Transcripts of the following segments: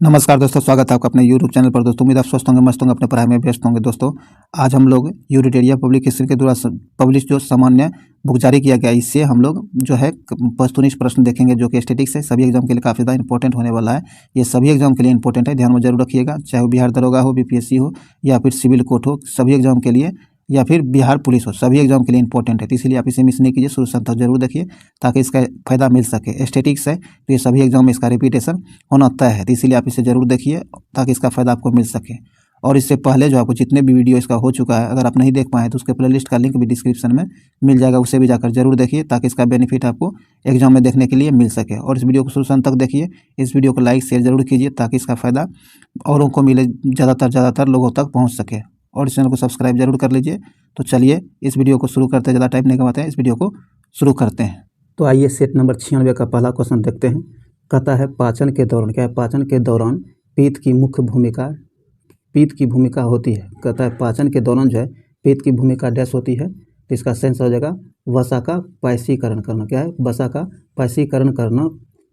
नमस्कार दोस्तों, स्वागत है आपका अपने यूट्यूब चैनल पर। दोस्तों उम्मीद आप स्वस्थ होंगे, मस्त होंगे, अपने पढ़ाई में व्यस्त होंगे। दोस्तों आज हम लोग यूनिटेरिया पब्लिक हिस्ट्री के द्वारा पब्लिश जो सामान्य बुक जारी किया गया, इससे हम लोग जो है वस्तुनिष्ठ प्रश्न देखेंगे जो कि स्टैटिक्स है। सभी एग्जाम के लिए काफ़ी ज़्यादा इंपॉर्टेंट होने वाला है। ये सभी एग्जाम के लिए इंपॉर्टेंट है, ध्यान में जरूर रखिएगा। चाहे वो बिहार दरोगा हो, बीपीएससी हो या फिर सिविल कोर्ट हो, सभी एग्जाम के लिए, या फिर बिहार पुलिस हो, सभी एग्जाम के लिए इंपॉर्टेंट है। तो इसलिए आप इसे मिस नहीं कीजिए, शुरू से अंत तक जरूर देखिए ताकि इसका फायदा मिल सके। स्टैटिक्स है तो ये सभी एग्जाम में इसका रिपीटेशन होना तय है, तो इसीलिए आप इसे जरूर देखिए ताकि इसका फायदा आपको मिल सके। और इससे पहले जो आपको जितने भी वीडियो इसका हो चुका है, अगर आप नहीं देख पाए तो उसके प्लेलिस्ट का लिंक भी डिस्क्रिप्शन में मिल जाएगा, उसे भी जाकर जरूर देखिए ताकि इसका बेनिफिट आपको एग्जाम में देखने के लिए मिल सके। और इस वीडियो को शुरू से अंत तक देखिए, इस वीडियो को लाइक शेयर जरूर कीजिए ताकि इसका फायदा औरों को मिले, ज़्यादातर लोगों तक पहुँच सके। और इस चैनल को सब्सक्राइब जरूर कर लीजिए। तो चलिए इस वीडियो को शुरू करते हैं, ज़्यादा टाइम नहीं गंवाते हैं, इस वीडियो को शुरू करते हैं। तो आइए सेट नंबर 96 का पहला क्वेश्चन देखते हैं। कहता है पाचन के दौरान, क्या है, पाचन के दौरान पित्त की मुख्य भूमिका, पित्त की भूमिका होती है। कहता है पाचन के दौरान जो है पित्त की भूमिका डैश होती है। तो इसका सेंस हो जाएगा वसा का पायसीकरण करना। क्या है, वसा का पायसीकरण करना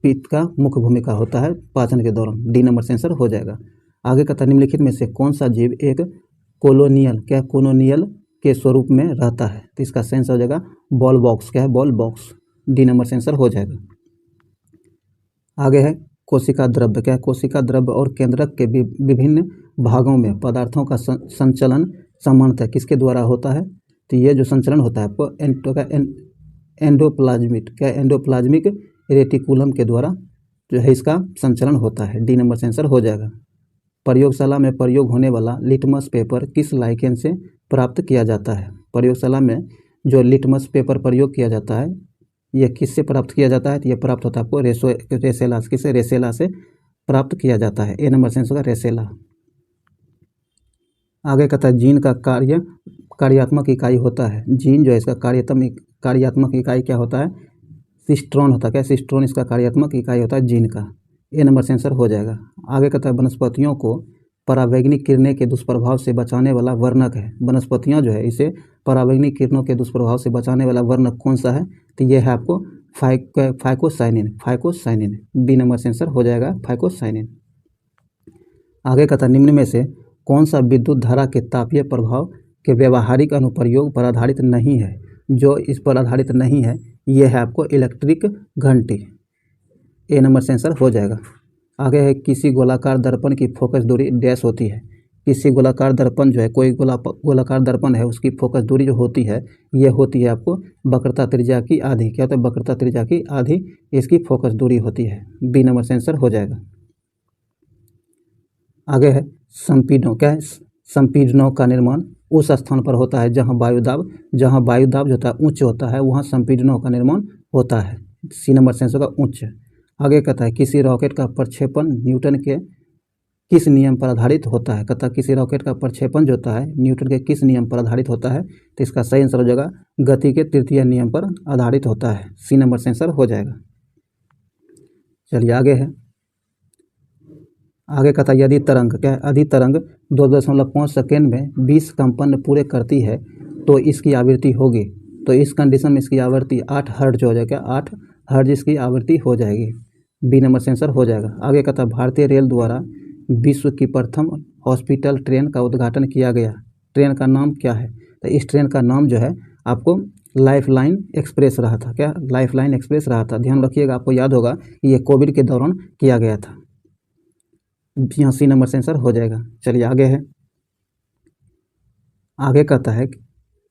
पित्त का मुख्य भूमिका होता है पाचन के दौरान। डी नंबर सेंसर हो जाएगा। आगे कहता है निम्नलिखित में से कौन सा जीव एक कोलोनियल, क्या है, कोलोनियल के स्वरूप में रहता है। तो इसका सेंस हो जाएगा बॉल बॉक्स। क्या है, ball box. D number sensor हो जाएगा। आगे है कोशिका द्रव्य। क्या है, कोशिका द्रव्य और केंद्रक के विभिन्न भागों में पदार्थों का संचलन सामान्यतः किसके द्वारा होता है। तो ये जो संचलन होता है आपको एंडोप्लाज्मिक, क्या है, एंडोप्लाज्मिक रेटिकुलम के द्वारा जो है इसका संचलन होता है। डी नंबर सेंसर हो जाएगा। प्रयोगशाला में प्रयोग होने वाला लिटमस पेपर किस लाइकेन से प्राप्त किया जाता है। प्रयोगशाला में जो लिटमस पेपर प्रयोग किया जाता है यह किससे प्राप्त किया जाता है। तो यह प्राप्त होता है आपको रेसेला, किससे, रेसेला से प्राप्त किया जाता है। ए नंबर सेंस होगा रेसेला। आगे कहता है जीन का कार्यात्मक इकाई होता है। जीन जो है इसका कार्यात्मक इकाई क्या होता है, सिस्ट्रॉन होता है। क्या, सिस्ट्रॉन इसका कार्यात्मक इकाई होता है जीन का। ए नंबर सेंसर हो जाएगा। आगे कहता है वनस्पतियों को परावैंगनिक किरणें के दुष्प्रभाव से बचाने वाला वर्णक है। वनस्पतियां जो है इसे परावैंगनिक किरणों के दुष्प्रभाव से बचाने वाला वर्णक कौन सा है। तो ये है आपको फाइकोसाइनिन, फाइकोसाइनिन। बी नंबर सेंसर हो जाएगा फाइकोसाइनिन। आगे कहता है निम्न में से कौन सा विद्युत धारा के तापीय प्रभाव के व्यवहारिक अनुप्रयोग पर आधारित नहीं है। जो इस पर आधारित नहीं है यह है आपको इलेक्ट्रिक घंटी। ए नंबर सेंसर हो जाएगा। आगे है किसी गोलाकार दर्पण की फोकस दूरी डैश होती है। किसी गोलाकार दर्पण जो है, कोई गोलाकार दर्पण है, उसकी फोकस दूरी जो होती है ये होती है आपको वक्रता त्रिज्या की आधी। क्या होता है, वक्रता त्रिज्या की आधी इसकी फोकस दूरी होती है। बी नंबर सेंसर हो जाएगा। आगे है संपीड़नों। क्या है, संपीड़नों का निर्माण उस स्थान पर होता है जहाँ वायुदाब जो होता है उच्च होता है, वहाँ संपीड़नों का निर्माण होता है। सी नंबर सेंसर का उच्च। आगे कहता है किसी रॉकेट का प्रक्षेपण न्यूटन के किस नियम पर आधारित होता है। कहता है किसी रॉकेट का प्रक्षेपण जो होता है न्यूटन के किस नियम पर आधारित होता है। तो इसका सही आंसर हो जाएगा गति के तृतीय नियम पर आधारित होता है। सी नंबर सेंसर हो जाएगा। चलिए आगे है। आगे कहता है यदि तरंग, क्या है, यदि तरंग 2.5 सेकेंड में 20 कंपन पूरे करती है तो इसकी आवृत्ति होगी। तो इस कंडीशन में इसकी आवृत्ति 8 हर्ट्ज हो जाएगा। 8 हर्ट्ज इसकी आवृत्ति हो जाएगी। बी नंबर सेंसर हो जाएगा। आगे कहता है भारतीय रेल द्वारा विश्व की प्रथम हॉस्पिटल ट्रेन का उद्घाटन किया गया। ट्रेन का नाम क्या है। तो इस ट्रेन का नाम जो है आपको लाइफलाइन एक्सप्रेस रहा था। क्या, लाइफलाइन एक्सप्रेस रहा था। ध्यान रखिएगा, आपको याद होगा कि ये कोविड के दौरान किया गया था। यहाँ सी नंबर सेंसर हो जाएगा। चलिए आगे है। आगे कहता है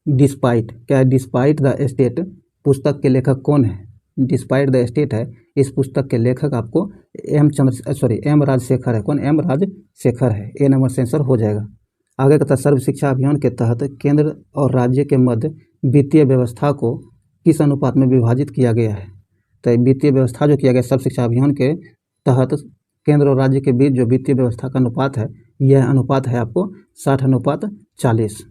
डिस्पाइट, क्या है, डिस्पाइट द स्टेट पुस्तक के लेखक कौन है। डिस्पाइट द स्टेट है, इस पुस्तक के लेखक आपको एम राजशेखर है। कौन, एम राजशेखर है। ए नंबर सेंसर हो जाएगा। आगे कहता है सर्व शिक्षा अभियान के तहत केंद्र और राज्य के मध्य वित्तीय व्यवस्था को किस अनुपात में विभाजित किया गया है। तो वित्तीय व्यवस्था जो किया गया सर्व शिक्षा अभियान के तहत केंद्र और राज्य के बीच जो वित्तीय व्यवस्था का अनुपात है यह अनुपात है आपको 60:40।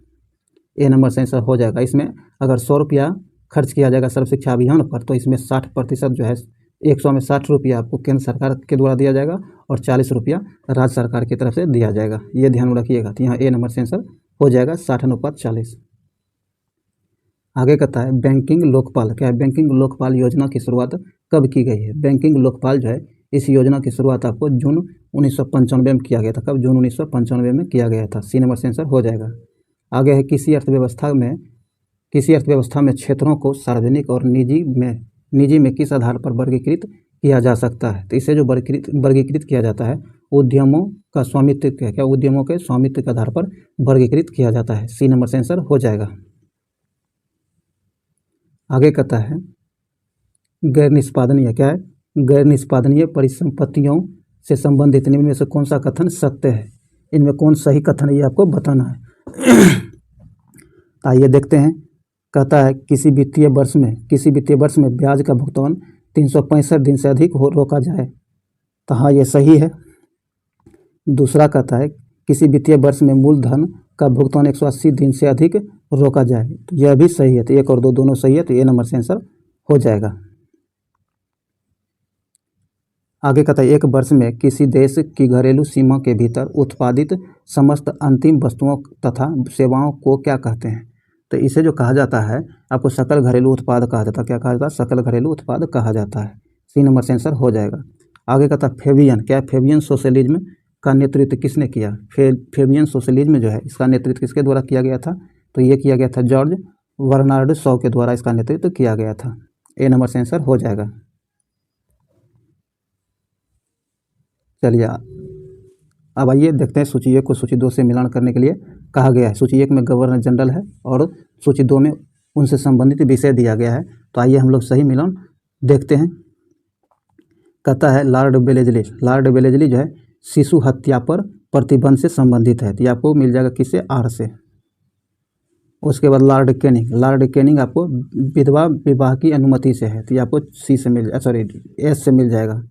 ए नंबर सेंसर हो जाएगा। इसमें अगर 100 रुपया खर्च किया जाएगा सर्व शिक्षा अभियान पर तो इसमें 60% जो है 100 में 60 रुपया आपको केंद्र सरकार के द्वारा दिया जाएगा और 40 रुपया राज्य सरकार की तरफ से दिया जाएगा। ये ध्यान में रखिएगा। तो यहाँ ए नंबर सेंसर हो जाएगा 60:40। आगे कहता है बैंकिंग लोकपाल, क्या है, बैंकिंग लोकपाल योजना की शुरुआत कब की गई है। बैंकिंग लोकपाल जो है इस योजना की शुरुआत आपको जून 1995 में किया गया था। कब? जून 1995 में किया गया था। सी नंबर से आंसर हो जाएगा। आगे है किसी अर्थव्यवस्था में क्षेत्रों को सार्वजनिक और निजी में किस आधार पर वर्गीकृत किया जा सकता है? तो इसे जो वर्गीकृत किया जाता है उद्यमों का स्वामित्व उद्यमों के स्वामित्व के आधार पर वर्गीकृत किया जाता है। सी नंबर से आंसर हो जाएगा। आगे कहता है गैर निष्पादनीय गैर निष्पादनीय परिसंपत्तियों से संबंधित निम्न में से कौन सा कथन सत्य है? इनमें कौन सही कथन है ये आपको बताना है। आइए देखते हैं। कहता है किसी वित्तीय वर्ष में ब्याज का भुगतान 365 दिन से अधिक रोका जाए, तो हाँ ये सही है। दूसरा कहता है किसी वित्तीय वर्ष में मूलधन का भुगतान 180 दिन से अधिक रोका जाए, तो यह भी सही है। तो 1 और 2 दोनों सही है, तो ए नंबर से आंसर हो जाएगा। आगे कहता है एक वर्ष में किसी देश की घरेलू सीमा के भीतर उत्पादित समस्त अंतिम वस्तुओं तथा सेवाओं को क्या कहते हैं? तो इसे जो कहा जाता है आपको सकल घरेलू उत्पाद कहा जाता है। क्या कहा जाता है? सकल घरेलू उत्पाद कहा जाता है। सी नंबर से आंसर हो जाएगा। आगे कहता है फेबियन सोशलिज्म का नेतृत्व किसने किया? फेबियन सोशलिज्म जो है इसका नेतृत्व किसके द्वारा किया गया था? तो ये किया गया था जॉर्ज बर्नार्ड शॉ के द्वारा इसका नेतृत्व किया गया था। ए नंबर से आंसर हो जाएगा। चलिए अब आइए देखते हैं सूची 1 को सूची 2 से मिलान करने के लिए कहा गया है। सूची 1 में गवर्नर जनरल है और सूची 2 में उनसे संबंधित विषय दिया गया है। तो आइए हम लोग सही मिलान देखते हैं। कहता है लॉर्ड वेलेजली जो है शिशु हत्या पर प्रतिबंध से संबंधित है, तो ये आपको मिल जाएगा किससे? आर से। उसके बाद लॉर्ड कैनिंग आपको विधवा विवाह की अनुमति से है, तो ये आपको सी से एस से मिल जाएगा।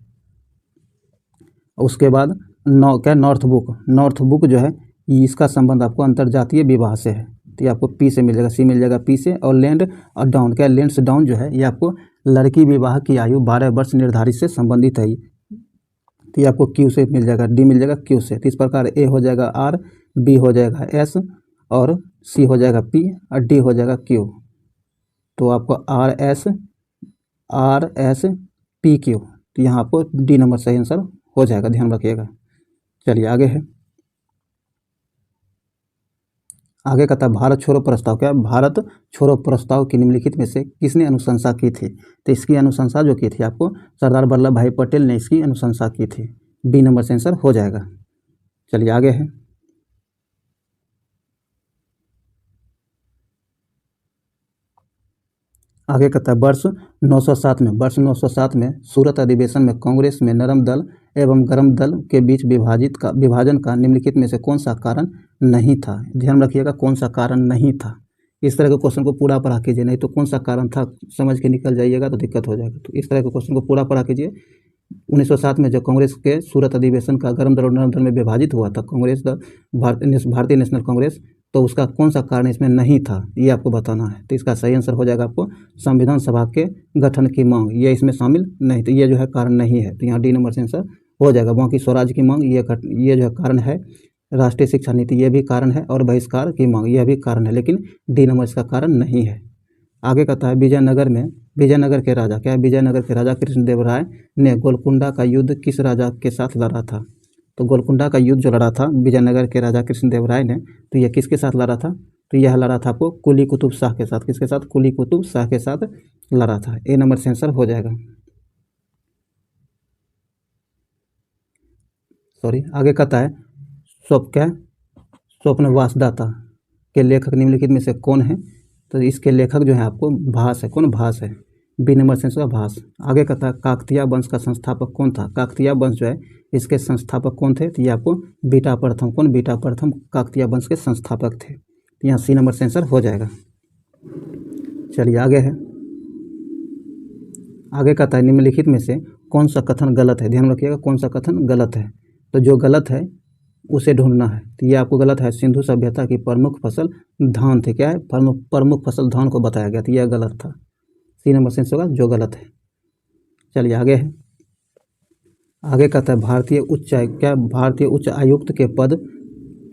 उसके बाद नॉर्थ बुक जो है इसका संबंध आपको अंतर्जातीय विवाह से है, तो ये आपको पी से मिल जाएगा, सी मिल जाएगा पी से। और लेंड्स डाउन जो है ये आपको लड़की विवाह की आयु 12 वर्ष निर्धारित से संबंधित है, तो ये आपको क्यू से मिल जाएगा, डी मिल जाएगा क्यू से। तो इस प्रकार ए हो जाएगा आर, बी हो जाएगा एस और सी हो जाएगा पी और डी हो जाएगा क्यू। तो आपको आर एस पी क्यू, तो यहाँ आपको डी नंबर सही आंसर हो जाएगा, ध्यान रखिएगा। चलिए आगे है। आगे कहता है भारत छोड़ो प्रस्ताव। क्या? भारत छोड़ो प्रस्ताव की निम्नलिखित में से किसने अनुशंसा की थी? तो इसकी अनुशंसा जो की थी आपको सरदार वल्लभ भाई पटेल ने इसकी अनुशंसा की थी। बी नंबर से आंसर हो जाएगा। चलिए आगे है। आगे कहता है वर्ष 907 में सूरत अधिवेशन में कांग्रेस में नरम दल एवं गरम दल के बीच विभाजन का निम्नलिखित में से कौन सा कारण नहीं था? ध्यान रखिएगा कौन सा कारण नहीं था। इस तरह के क्वेश्चन को पूरा पढ़ा कीजिए, नहीं तो कौन सा कारण था समझ के निकल जाइएगा तो दिक्कत हो जाएगा। तो इस तरह के क्वेश्चन को पूरा पढ़ा कीजिए। 1907 में जब कांग्रेस के सूरत अधिवेशन का गरम दल और नरम दल में विभाजित हुआ था कांग्रेस भारतीय नेशनल कांग्रेस, तो उसका कौन सा कारण इसमें नहीं था ये आपको बताना है। तो इसका सही आंसर हो जाएगा आपको संविधान सभा के गठन की मांग, ये इसमें शामिल नहीं, तो ये जो है कारण नहीं है, तो यहाँ डी नंबर से आंसर हो जाएगा। बाकी स्वराज की मांग ये जो है कारण है, राष्ट्रीय शिक्षा नीति ये भी कारण है, और बहिष्कार की मांग यह भी कारण है, लेकिन डी नंबर इसका कारण नहीं है। आगे कहता है विजयनगर के राजा। क्या है? विजयनगर के राजा कृष्णदेव राय ने गोलकुंडा का युद्ध किस राजा के साथ लड़ा था? तो गोलकुंडा का युद्ध जो लड़ा था विजयनगर के राजा कृष्णदेव राय ने, तो यह किसके साथ लड़ा था? तो यह लड़ा था आपको कुली कुतुब शाह के साथ। किसके साथ? कुली कुतुब शाह के साथ लड़ा था। ए नंबर से आंसर हो जाएगा। आगे कहता है स्वप्न वासदाता के लेखक निम्नलिखित में से कौन है? तो इसके लेखक जो है आपको भास है। कौन? भास है। बी नंबर से आंसर भास। आगे कहता है काकतीय वंश का संस्थापक कौन था? काकतीय वंश जो है इसके संस्थापक कौन थे? तो ये आपको बीटा प्रथम। कौन? बीटा प्रथम काकतीय वंश के संस्थापक थे। तो यहाँ सी नंबर से आंसर हो जाएगा। चलिए आगे है। आगे कहता है निम्नलिखित में से कौन सा कथन गलत है? ध्यान रखिएगा कौन सा कथन गलत है, तो जो गलत है उसे ढूंढना है। तो ये आपको गलत है। सिंधु सभ्यता की प्रमुख फसल धान थी। क्या है? प्रमुख फसल धान को बताया गया, तो यह गलत था। सी नंबर से होगा जो गलत है। चलिए आगे है। आगे कहता है भारतीय उच्च आयुक्त के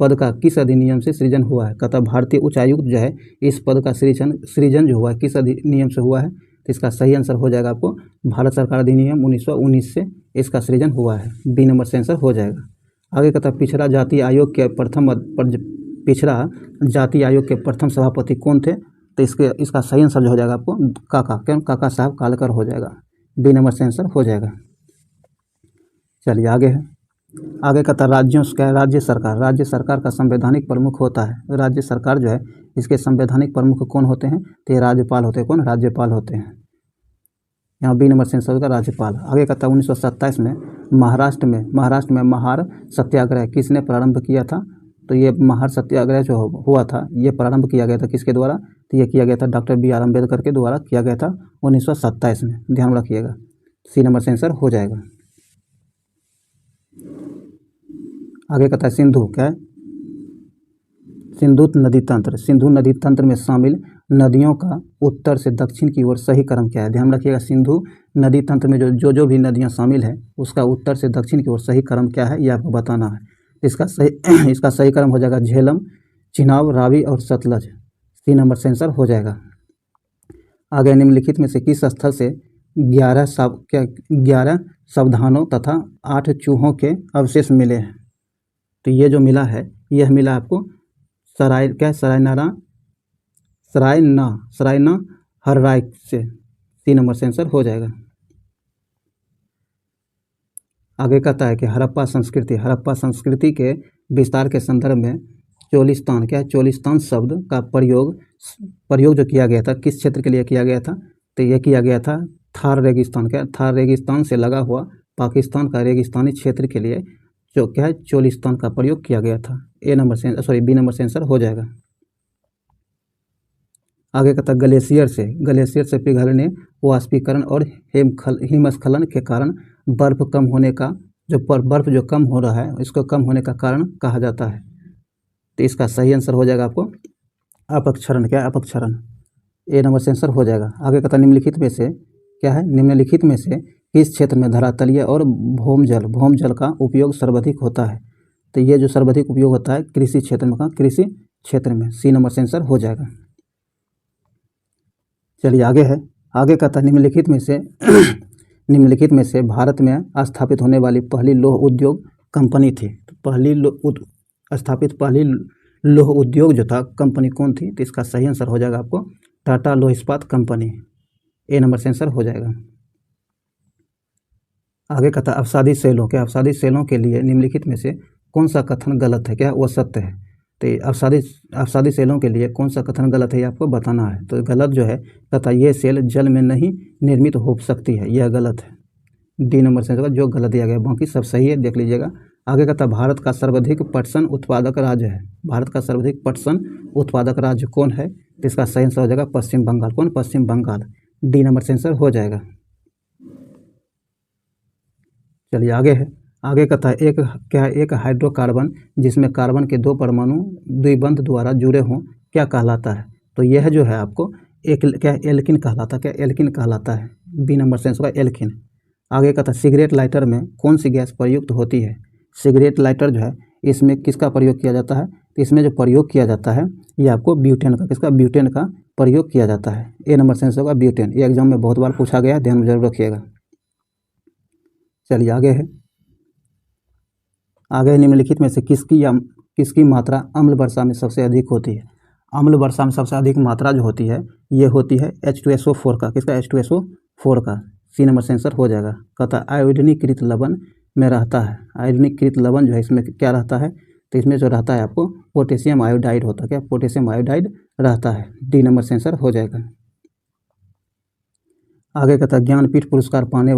पद का किस अधिनियम से सृजन हुआ है? कहता है भारतीय उच्च आयुक्त जो है इस पद का सृजन जो हुआ है किस अधिनियम से हुआ है? तो इसका सही आंसर हो जाएगा आपको भारत सरकार अधिनियम 1919 से इसका सृजन हुआ है। बी नंबर से आंसर हो जाएगा। आगे कहता है पिछड़ा जाति आयोग के प्रथम सभापति कौन थे? तो इसका सही आंसर जो हो जाएगा आपको काका साहब कालेकर हो जाएगा। बी नंबर से आंसर हो जाएगा। चलिए आगे है। आगे कहता है राज्य सरकार का संवैधानिक प्रमुख होता है। राज्य सरकार जो है इसके संवैधानिक प्रमुख कौन होते हैं? तो ये राज्यपाल होते हैं। कौन? राज्यपाल होते हैं। यहाँ बी नंबर से आंसर होगा राज्यपाल। आगे कहता है 1927 में महाराष्ट्र में महार सत्याग्रह किसने प्रारंभ किया था? तो ये महार सत्याग्रह जो हुआ था ये प्रारंभ किया गया था किसके द्वारा? तो ये किया गया था डॉक्टर बी.आर. अम्बेडकर के द्वारा किया गया था 1927 में। ध्यान रखिएगा। सी नंबर से आंसर हो जाएगा। आगे कहता है सिंधु क्या है? सिंधु नदी तंत्र में शामिल नदियों का उत्तर से दक्षिण की ओर सही क्रम क्या है? ध्यान रखिएगा। सिंधु नदी तंत्र में जो भी नदियां शामिल है उसका उत्तर से दक्षिण की ओर सही क्रम क्या है ये आपको बताना है। इसका सही क्रम हो जाएगा झेलम, चिनाब, रावी और सतलज। सी नंबर से आंसर हो जाएगा। आगे निम्नलिखित में से किस स्थल से 11 सावधानों तथा 8 चूहों के अवशेष मिले हैं? तो ये जो मिला है यह मिला आपको सरायना हर्राय से। सी नंबर से आंसर हो जाएगा। आगे कहता है कि हड़प्पा संस्कृति के विस्तार के संदर्भ में चोलिस्तान शब्द का प्रयोग जो किया गया था किस क्षेत्र के लिए किया गया था? तो यह किया गया था थार रेगिस्तान से लगा हुआ पाकिस्तान का रेगिस्तानी क्षेत्र के लिए जो चोलिस्तान का प्रयोग किया गया था। बी नंबर से आंसर हो जाएगा। आगे कहता है ग्लेशियर से पिघलने, वाष्पीकरण और हिमस्खलन के कारण बर्फ कम होने का बर्फ जो कम हो रहा है इसको कम होने का कारण कहा जाता है। तो इसका सही आंसर हो जाएगा आपको अपक्षरण। अपक्षरण। ए नंबर से आंसर हो जाएगा। आगे कहता है निम्नलिखित में से किस क्षेत्र में धरातलीय और भौम जल का उपयोग सर्वाधिक होता है? तो ये जो सर्वाधिक उपयोग होता है कृषि क्षेत्र में। सी नंबर से आंसर हो जाएगा। चलिए आगे है। आगे कहता है निम्नलिखित में से भारत में स्थापित होने वाली पहली लौह उद्योग कंपनी थी। तो पहली लौह उद्योग जो था कंपनी कौन थी? तो इसका सही आंसर हो जाएगा आपको टाटा लौह इस्पात कंपनी। ए नंबर से आंसर हो जाएगा। आगे कहता है अवसादी सेलों के लिए निम्नलिखित में से कौन सा कथन गलत है? क्या वो सत्य है? तो अवसादी सेलों के लिए कौन सा कथन गलत है ये आपको बताना है। तो गलत जो है कहता ये सेल जल में नहीं निर्मित हो सकती है, यह गलत है। डी नंबर से जो गलत दिया गया, बाकी सब सही है, देख लीजिएगा। आगे कहता भारत का सर्वाधिक पटसन उत्पादक राज्य है। भारत का सर्वाधिक पटसन उत्पादक राज्य कौन है? तो इसका सही आंसर हो जाएगा पश्चिम बंगाल। कौन? पश्चिम बंगाल। डी नंबर से आंसर हो जाएगा। चलिए आगे है। आगे कहता है एक हाइड्रोकार्बन जिसमें कार्बन के 2 परमाणु द्विबंध द्वारा जुड़े हों क्या कहलाता है? तो यह जो है आपको एल्किन कहलाता है। बी नंबर से आंसर होगा एल्किन। आगे कहता है सिगरेट लाइटर में कौन सी गैस प्रयुक्त होती है? सिगरेट लाइटर जो है इसमें किसका प्रयोग किया जाता है? तो इसमें जो प्रयोग किया जाता है ये आपको ब्यूटेन का प्रयोग किया जाता है। ए नंबर से आंसर होगा ब्यूटेन। ये एग्जाम में बहुत बार पूछा गया है, ध्यान में जरूर रखिएगा। चलिए आगे है। आगे निम्नलिखित में से किसकी मात्रा अम्ल वर्षा में सबसे अधिक होती है? अम्ल वर्षा में सबसे अधिक मात्रा जो होती है ये होती है H2SO4 का। किसका? H2SO4 का। सी नंबर से आंसर हो जाएगा। कहता आयोडीनीकृत लवण में रहता है। आयोडीनीकृत लवण जो है इसमें क्या रहता है? तो इसमें जो रहता है आपको पोटेशियम आयोडाइड होता है। क्या? पोटेशियम आयोडाइड रहता है। डी नंबर से आंसर हो जाएगा। आगे कहता है ज्ञानपीठ पुरस्कार पाने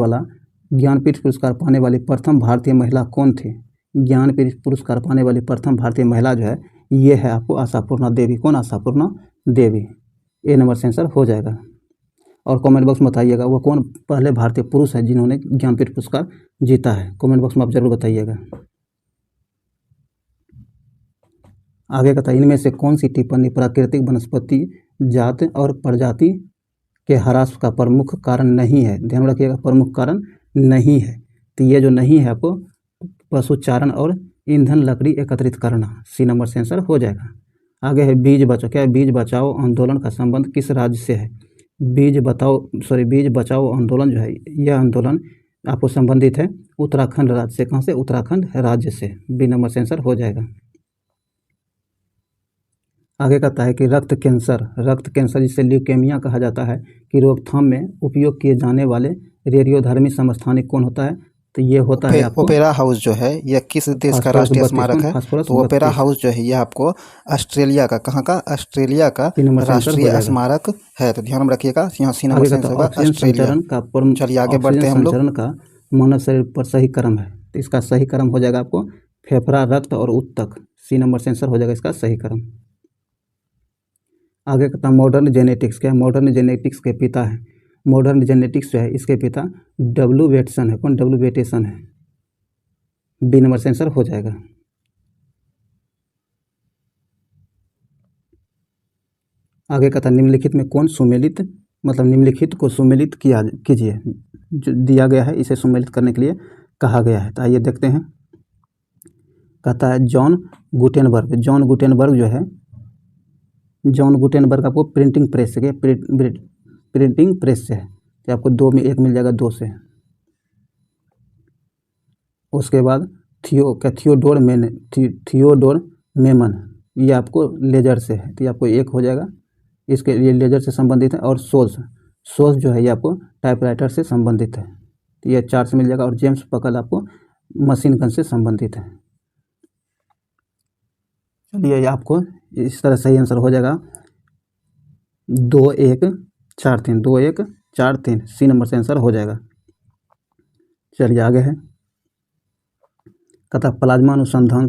वाली प्रथम भारतीय महिला कौन थी? ज्ञानपीठ पुरस्कार पाने वाली प्रथम भारतीय महिला जो है ये है आपको आशापूर्णा देवी। कौन? आशापूर्णा देवी। ए नंबर से आंसर हो जाएगा। और कमेंट बॉक्स में बताइएगा वो कौन पहले भारतीय पुरुष है जिन्होंने ज्ञानपीठ पुरस्कार जीता है। कमेंट बॉक्स में आप जरूर बताइएगा। आगे कहता है इनमें से कौन सी टिप्पणी प्राकृतिक वनस्पति जात और प्रजाति के ह्रास का प्रमुख कारण नहीं है? ध्यान रखिएगा, प्रमुख कारण नहीं है। तो ये जो नहीं है आपको पशुचारण और ईंधन लकड़ी एकत्रित करना। सी नंबर से आंसर हो जाएगा। आगे है बीज बचाओ। क्या? बीज बचाओ आंदोलन का संबंध किस राज्य से है? बीज बचाओ आंदोलन जो है, यह आंदोलन आपको संबंधित है उत्तराखंड राज्य से। कहाँ से? उत्तराखंड राज्य से। बी नंबर से आंसर हो जाएगा। आगे कहता है कि रक्त कैंसर जिसे ल्यूकेमिया कहा जाता है की रोकथाम में उपयोग किए जाने वाले रेडियोधर्मी समस्थानिक कौन होता है? तो ये होता है आपको ओपेरा हाउस जो है यह किस देश का राष्ट्रीय स्मारक है? तो ओपेरा हाउस जो है यह आपको ऑस्ट्रेलिया का, कहाँ का? ऑस्ट्रेलिया का राष्ट्रीय स्मारक है। तो ध्यान में रखिएगा, यहाँ सी नंबर से आंसर होगा ऑस्ट्रेलिया। चलिए आगे बढ़ते हैं हम लोग। संचरण का मानव शरीर पर सही क्रम है, तो इसका सही क्रम हो जाएगा आपको फेफड़ा, रक्त और उत्तक। सी नंबर से आंसर हो जाएगा इसका सही क्रम। आगे कहता है मॉडर्न जेनेटिक्स। क्या? मॉडर्न जेनेटिक्स के पिता है, मॉडर्न जेनेटिक्स जो है इसके पिता डब्ल्यू वेटसन है। कौन? डब्ल्यू वेटेसन है। बी नंबर से आंसर हो जाएगा। आगे कहता है निम्नलिखित में कौन सुमेलित, मतलब निम्नलिखित को सुमेलित कीजिए, जो दिया गया है इसे सुमेलित करने के लिए कहा गया है। तो आइए देखते हैं। कहता है जॉन गुटेनबर्ग जो है, जॉन गुटेनबर्ग आपको प्रिंटिंग प्रेस से, प्रिंटिंग प्रेस से है, तो आपको 2 में 1 मिल जाएगा, 2 से। उसके बाद थियोडोर मेमन, ये आपको लेजर से है, तो ये आपको 1 हो जाएगा, इसके लिए लेजर से संबंधित है। और सोल्स जो है ये आपको टाइपराइटर से संबंधित है, तो ये 4 से मिल जाएगा। और जेम्स पकल आपको मशीन गन से संबंधित है। चलिए आपको इस तरह सही आंसर हो जाएगा 2 1 4 3, 2 1 4 3। सी नंबर से आंसर हो जाएगा। चलिए आगे है। कहता प्लाज्मा अनुसंधान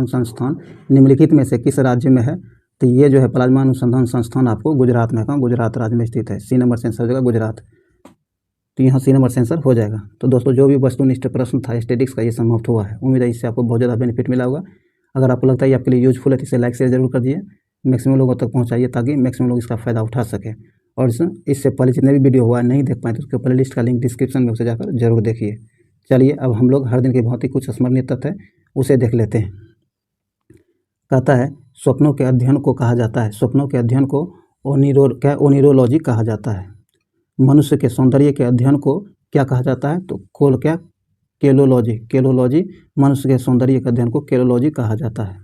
संस्थान निम्नलिखित में से किस राज्य में है? तो ये जो है प्लाज्मा अनुसंधान संस्थान आपको गुजरात में, कहाँ? गुजरात राज्य में स्थित है। सी नंबर से आंसर हो जाएगा गुजरात। तो यहाँ सी नंबर से आंसर हो जाएगा। तो दोस्तों जो भी वस्तुनिष्ठ प्रश्न था स्टैटिक्स का ये समाप्त हुआ है। उम्मीद है इससे आपको बहुत ज़्यादा बेनिफिट मिला होगा। अगर आपको लगता है आपके लिए यूजफुल है तो इसे लाइक शेयर जरूर कर दिए, मैक्सिमम लोगों तक पहुँचाइए ताकि मैक्सिमम लोग इसका फ़ायदा उठा सकें। और इससे पहले जितने भी वीडियो हुआ नहीं देख पाए तो उसके प्लेलिस्ट का लिंक डिस्क्रिप्शन में उसे जाकर जरूर देखिए। चलिए अब हम लोग हर दिन के बहुत ही कुछ स्मरणीय तथ्य है उसे देख लेते हैं। कहता है स्वप्नों के अध्ययन को कहा जाता है, स्वप्नों के अध्ययन को ओनिरोलॉजी कहा जाता है। मनुष्य के सौंदर्य के अध्ययन को क्या कहा जाता है? तो केलोलॉजी। मनुष्य के सौंदर्य के अध्ययन को केलोलॉजी कहा जाता है।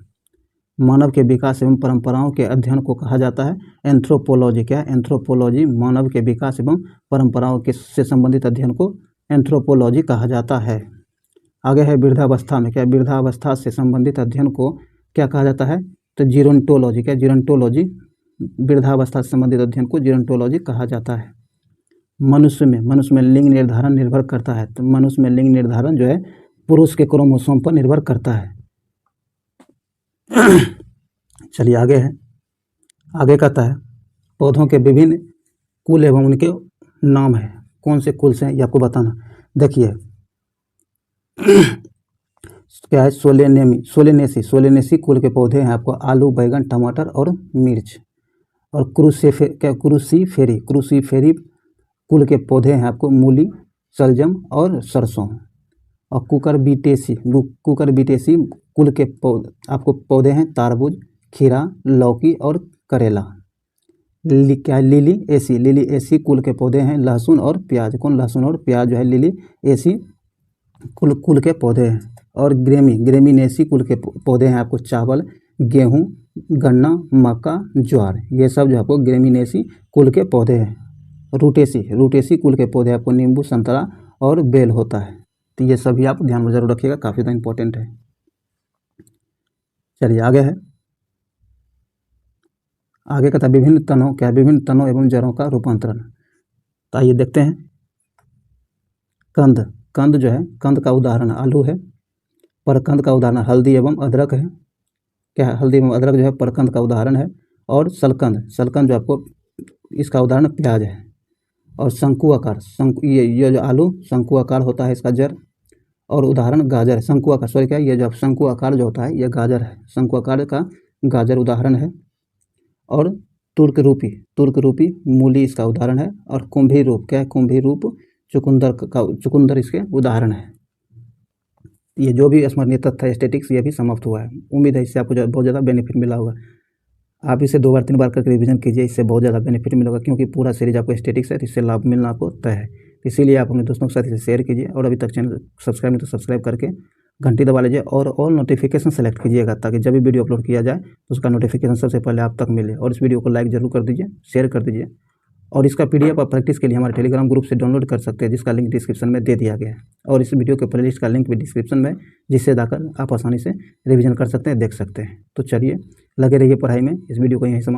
मानव के विकास एवं परंपराओं के अध्ययन को कहा जाता है एंथ्रोपोलॉजी। क्या? एंथ्रोपोलॉजी। मानव के विकास एवं परंपराओं के से संबंधित अध्ययन को एंथ्रोपोलॉजी कहा जाता है। आगे है वृद्धावस्था में। क्या? वृद्धावस्था से संबंधित अध्ययन को क्या कहा जाता है? तो जीरोंटोलॉजी। क्या? जीरोंटोलॉजी। वृद्धावस्था से संबंधित अध्ययन को जीरोंटोलॉजी कहा जाता है। मनुष्य में लिंग निर्धारण निर्भर करता है, तो मनुष्य में लिंग निर्धारण जो है पुरुष के क्रोमोसोम पर निर्भर करता है। चलिए आगे है। आगे कहता है पौधों के विभिन्न कुल एवं उनके नाम है, कौन से कुल से हैं ये आपको बताना। देखिए क्या है? सोलेनेसी कुल के पौधे हैं आपको आलू, बैगन, टमाटर और मिर्च। और क्रूसीफेरी कुल के पौधे हैं आपको मूली, शलजम और सरसों। और कुकरबिटेसी कुल के आपको पौधे हैं तारबूज, खीरा, लौकी और करेला। लिली एसी कुल के पौधे हैं लहसुन और प्याज। कौन? लहसुन और प्याज जो है लिली एसी कुल के पौधे हैं। और ग्रेमिनेसी कुल के पौधे हैं आपको चावल, गेहूं, गन्ना, मक्का, ज्वार। ये सब जो आपको ग्रेमिनेसी कुल के पौधे हैं। रूटेसी कुल के पौधे आपको नींबू, संतरा और बेल होता है। तो ये सभी आप ध्यान में जरूर रखिएगा, काफ़ी ज़्यादा इंपॉर्टेंट है। चलिए आगे है। आगे कहता है विभिन्न तनों एवं जड़ों का रूपांतरण। तो आइए देखते हैं। कंद जो है, कंद का उदाहरण आलू है। परकंद का उदाहरण हल्दी एवं अदरक है। क्या है? हल्दी एवं अदरक जो है परकंद का उदाहरण है। और सलकंद जो आपको इसका उदाहरण प्याज है। और शंकु आकार, ये जो आलू शंकु आकार होता है इसका जड़। और उदाहरण गाजर है। शंकु आकार सॉरी क्या, ये जो शंकु आकार जो होता है ये गाजर है। शंकु आकार का गाजर उदाहरण है। और तुर्क रूपी मूली इसका उदाहरण है। और कुंभी रूप, क्या है? कुंभी रूप चुकंदर इसके उदाहरण है। ये जो भी स्मरणीय तथ्य है स्टैटिक्स ये भी समाप्त हुआ है। उम्मीद है इससे आपको बहुत ज़्यादा बेनिफिट मिला होगा। आप इसे 2 बार 3 बार करके रिवीजन कीजिए, इससे बहुत ज़्यादा बेनिफिट मिलेगा क्योंकि पूरा सीरीज आपको स्टैटिक्स है, तो इससे लाभ मिलना आपको तय है। इसीलिए आप अपने दोस्तों के साथ इसे शेयर कीजिए और अभी तक चैनल सब्सक्राइब नहीं तो सब्सक्राइब करके घंटी दबा लीजिए और ऑल नोटिफिकेशन सेलेक्ट कीजिएगा ताकि जब भी वीडियो अपलोड किया जाए तो उसका नोटिफिकेशन सबसे पहले आप तक मिले। और इस वीडियो को लाइक जरूर कर दीजिए, शेयर कर दीजिए और इसका PDF आप प्रैक्टिस के लिए हमारे टेलीग्राम ग्रुप से डाउनलोड कर सकते हैं, जिसका लिंक डिस्क्रिप्शन में दे दिया गया है। और इस वीडियो के प्लेलिस्ट का लिंक भी डिस्क्रिप्शन में, जिससे जाकर आप आसानी से रिवीजन कर सकते हैं, देख सकते हैं। तो चलिए लगे रहिए पढ़ाई में। इस वीडियो को यहीं समाप्त